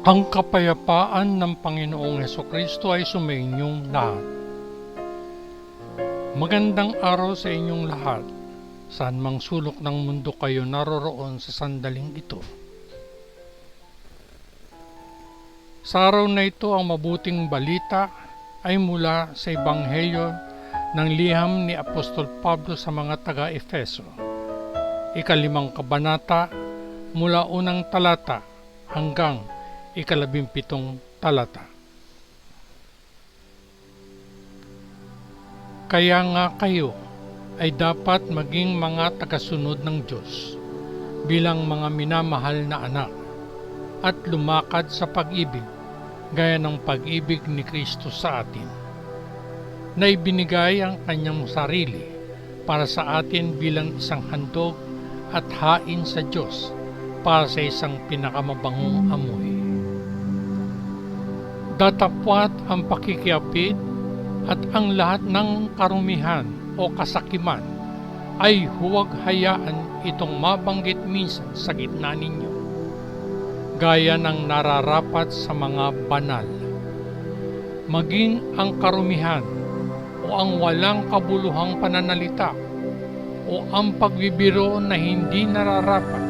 Ang kapayapaan ng Panginoong Hesukristo ay sumainyong lahat. Magandang araw sa inyong lahat, saan mang sulok ng mundo kayo naroroon sa sandaling ito. Sa araw na ito, ang mabuting balita ay mula sa Ebanghelyo ng liham ni Apostol Pablo sa mga taga-Efeso. 5 kabanata mula unang talata hanggang 17 talata. Kaya nga kayo ay dapat maging mga tagasunod ng Diyos bilang mga minamahal na anak at lumakad sa pag-ibig gaya ng pag-ibig ni Kristo sa atin, na ibinigay ang kanyang sarili para sa atin bilang isang handog at hain sa Diyos para sa isang pinakamabangong amoy. Datapwat ang pakikiapid at ang lahat ng karumihan o kasakiman ay huwag hayaan itong mabanggit minsan sa gitna ninyo, gaya ng nararapat sa mga banal. Maging ang karumihan o ang walang kabuluhang pananalita o ang pagbibiro na hindi nararapat,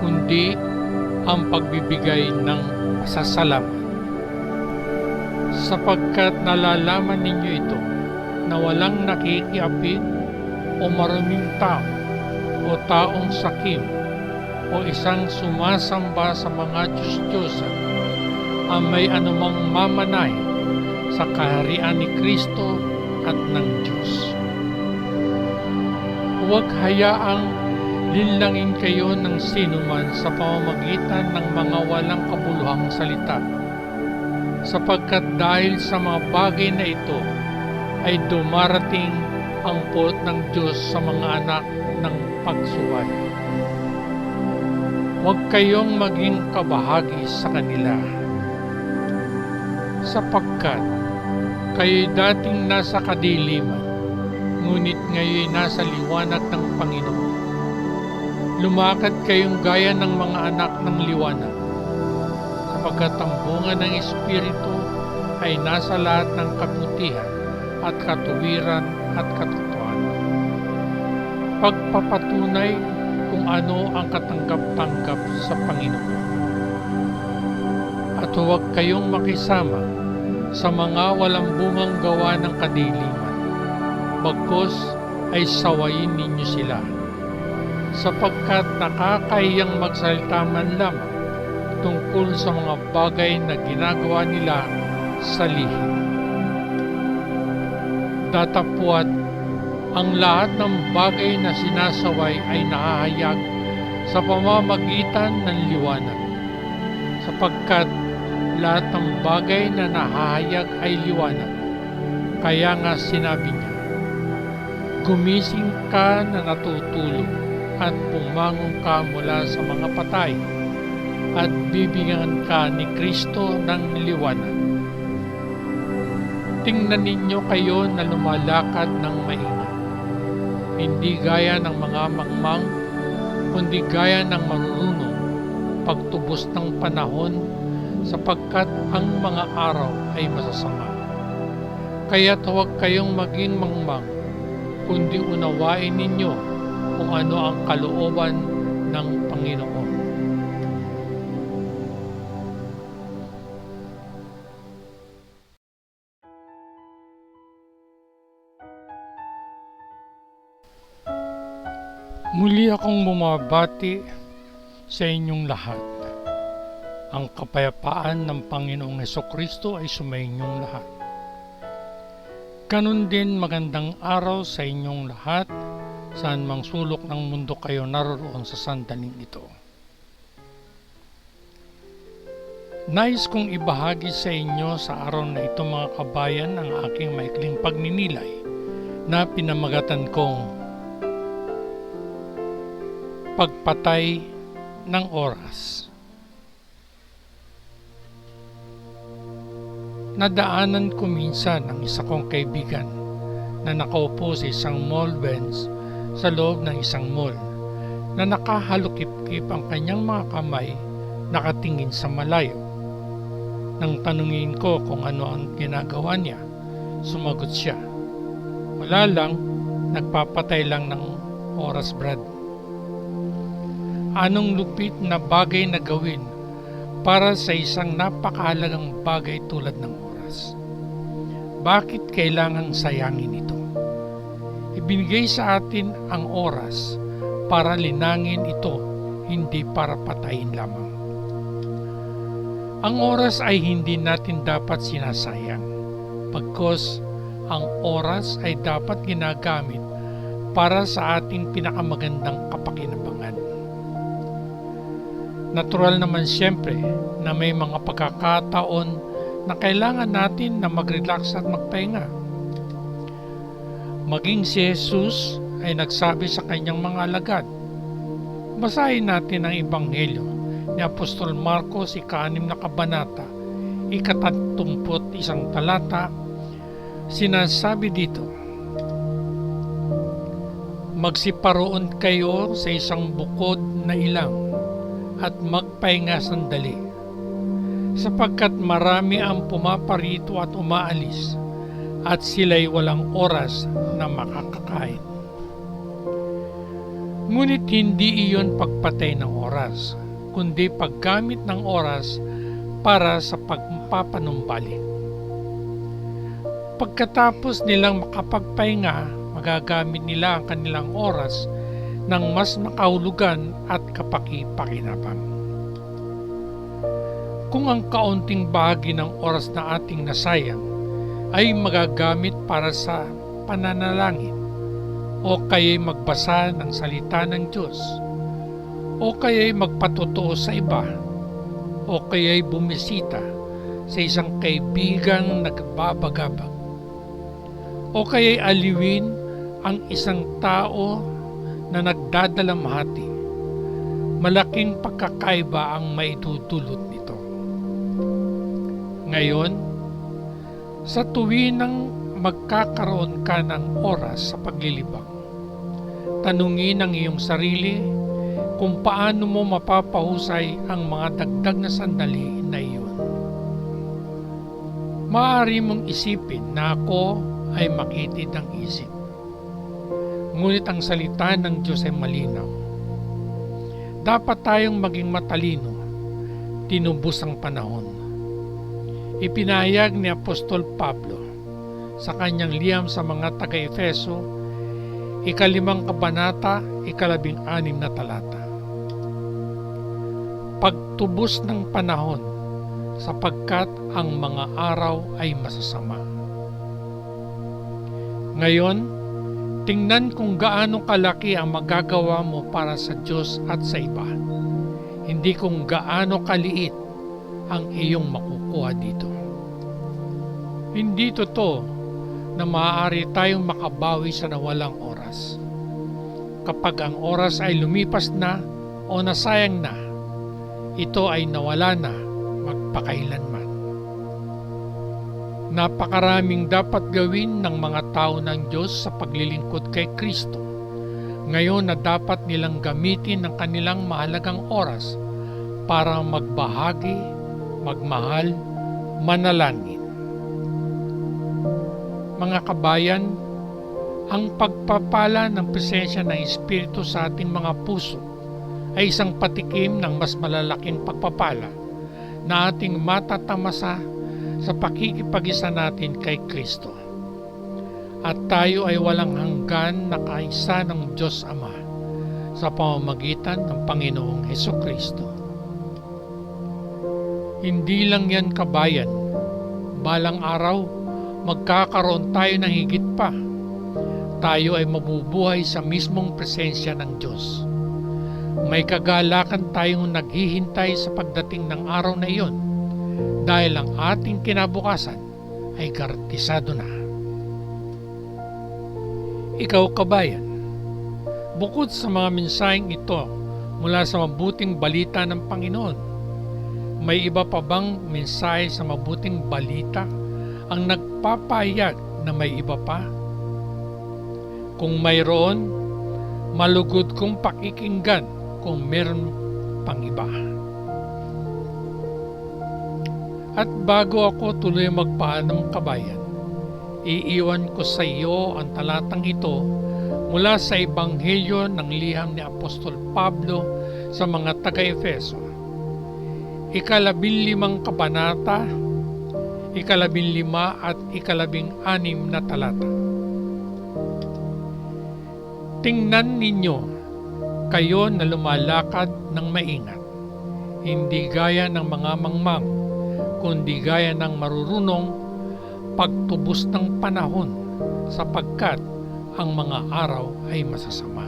kundi ang pagbibigay ng pasasalamat. Sapagkat nalalaman ninyo ito, na walang nakikiapid o maruming tao o taong sakim o isang sumasamba sa mga Diyos-Diyosan ang may anumang mamanay sa kaharian ni Kristo at ng Diyos. Huwag hayaang linlangin kayo ng sinuman sa pamamagitan ng mga walang kabuluhang salita, sapagkat dahil sa mga bagay na ito ay dumarating ang puot ng Diyos sa mga anak ng pagsuway. Huwag kayong maging kabahagi sa kanila, sapagkat kayo'y dating nasa kadiliman, ngunit ngayon nasa liwanag ng Panginoon. Lumakad kayong gaya ng mga anak ng liwanag, sapagkat ang bunga ng Espiritu ay nasa lahat ng kabutihan at katuwiran at katotohanan. Pagpapatunay kung ano ang katanggap-tanggap sa Panginoon. At huwag kayong makisama sa mga walang bungang gawa ng kadiliman, bagkus ay sawayin ninyo sila, sapagkat nakakahiyang magsalita man lamang tungkol sa mga bagay na ginagawa nila sa lihim. Datapwat, ang lahat ng bagay na sinasaway ay nahahayag sa pamamagitan ng liwanag, sapagkat lahat ng bagay na nahahayag ay liwanag. Kaya nga sinabi niya, gumising ka na natutulog at bumangon ka mula sa mga patay, at bibigyan ka ni Kristo ng liwanag. Tingnan ninyo kayo na lumalakad ng maingat, hindi gaya ng mga mangmang, kundi gaya ng marunong pagtubos ng panahon, sapagkat ang mga araw ay masasama. Kaya't huwag kayong maging mangmang, kundi unawain ninyo kung ano ang kalooban ng Panginoon. Muli akong bumabati sa inyong lahat. Ang kapayapaan ng Panginoong Hesukristo ay sumainyong lahat. Ganun din magandang araw sa inyong lahat, saan mang sulok ng mundo kayo naroroon sa sandaling ito. Nais kong ibahagi sa inyo sa araw na ito, mga kabayan, ang aking maikling pagninilay na pinamagatan kong pagpatay ng oras. Nadaanan ko minsan ang isa kong kaibigan na nakaupo sa isang mall bench sa loob ng isang mall na nakahalukip-kip ang kanyang mga kamay nakatingin sa malayo. Nang tanungin ko kung ano ang ginagawa niya, sumagot siya, "Wala lang, nagpapatay lang ng oras, Brad." Anong lupit na bagay na gawin para sa isang napakahalagang bagay tulad ng oras? Bakit kailangang sayangin ito? Ibinigay sa atin ang oras para linangin ito, hindi para patayin lamang. Ang oras ay hindi natin dapat sinasayang, pagkos ang oras ay dapat ginagamit para sa ating pinakamagandang kapakinabangan. Natural naman siyempre na may mga pagkakataon na kailangan natin na mag-relax at magpahinga. Maging si Jesus ay nagsabi sa kanyang mga alagad. Basahin natin ang Ebanghelyo ni Apostol Marcos, ika-6 na kabanata, ika-31 talata. Sinasabi dito, "Magsiparoon kayo sa isang bukod na ilang at magpahinga sandali, sapagkat marami ang pumaparito at umaalis, at sila'y walang oras na makakakain." Ngunit hindi iyon pagpatay ng oras, kundi paggamit ng oras para sa pagpapanumbalik. Pagkatapos nilang makapagpahinga, magagamit nila ang kanilang oras ng mas makahulugan at kapaki-pakinabang. Kung ang kaunting bahagi ng oras na ating nasayang ay magagamit para sa pananalangin, o kaya'y magbasa ng salita ng Diyos, o kaya'y magpatotoo sa iba, o kaya'y bumisita sa isang kaibigang nagbabagabag, o kaya'y aliwin ang isang tao na nagdadalamhati, malaking pagkakaiba ang maidudulot nito. Ngayon, sa tuwinang magkakaroon ka ng oras sa paglilibang, tanungin ang iyong sarili kung paano mo mapapahusay ang mga dagdag na sandali na iyon. Maaari mong isipin na ako ay makitid ng isip. Ngunit ang salita ng Diyos ay malinaw. Dapat tayong maging matalino, tinubos ang panahon. Ipinahayag ni Apostol Pablo sa kanyang liham sa mga taga-Efeso, ika-5 kabanata, ika-16 na talata. Pagtubos ng panahon, sapagkat ang mga araw ay masasama. Ngayon, tingnan kung gaano kalaki ang magagawa mo para sa Diyos at sa iba, hindi kung gaano kaliit ang iyong makukuha dito. Hindi totoo na maaari tayong makabawi sa nawalang oras. Kapag ang oras ay lumipas na o nasayang na, ito ay nawala na magpakailanman. Napakaraming dapat gawin ng mga tao ng Diyos sa paglilingkod kay Kristo. Ngayon na dapat nilang gamitin ang kanilang mahalagang oras para magbahagi, magmahal, manalangin. Mga kabayan, ang pagpapala ng presensya ng Espiritu sa ating mga puso ay isang patikim ng mas malalaking pagpapala na ating matatamasa sa pakikipag-isa natin kay Kristo. At tayo ay walang hanggan na kaisa ng Diyos Ama sa pamamagitan ng Panginoong Hesukristo. Hindi lang yan, kabayan, balang araw magkakaroon tayo ng higit pa. Tayo ay mabubuhay sa mismong presensya ng Diyos. May kagalakan tayong naghihintay sa pagdating ng araw na iyon, dahil ang ating kinabukasan ay garantisado na. Ikaw, kabayan, bukod sa mga mensaheng ito mula sa mabuting balita ng Panginoon, may iba pa bang mensahe sa mabuting balita ang nagpapahayag na may iba pa? Kung mayroon, malugod kong pakikinggan kung meron pang iba. At bago ako tuloy magpaalam kabayan, iiwan ko sa iyo ang talatang ito mula sa Ebanghelyo ng liham ni Apostol Pablo sa mga taga-Efeso. 15 kabanata, 15 at 16 na talata. Tingnan ninyo, kayo na lumalakad ng maingat, hindi gaya ng mga mangmang, kundi gaya ng marurunong pagtubos ng panahon, sapagkat ang mga araw ay masasama.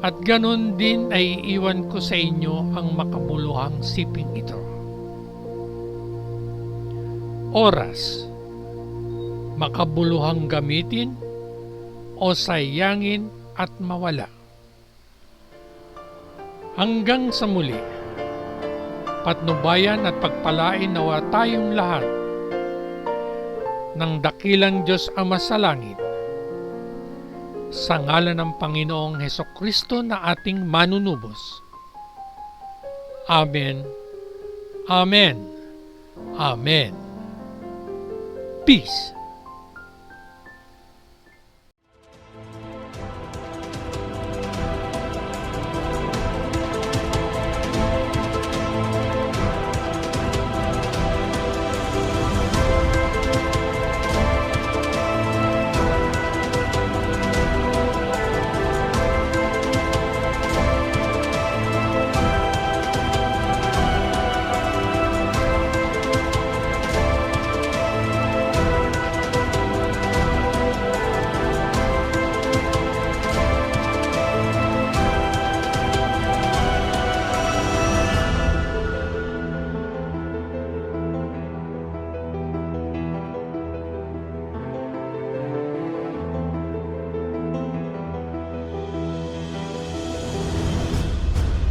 At ganon din ay iiwan ko sa inyo ang makabuluhang siping ito. Oras, makabuluhang gamitin o sayangin at mawala. Hanggang sa muli, patnubayan at pagpalain nawa tayong lahat ng dakilang Diyos Ama sa langit, sa ngalan ng Panginoong Hesukristo na ating manunubos. Amen. Amen. Amen. Peace.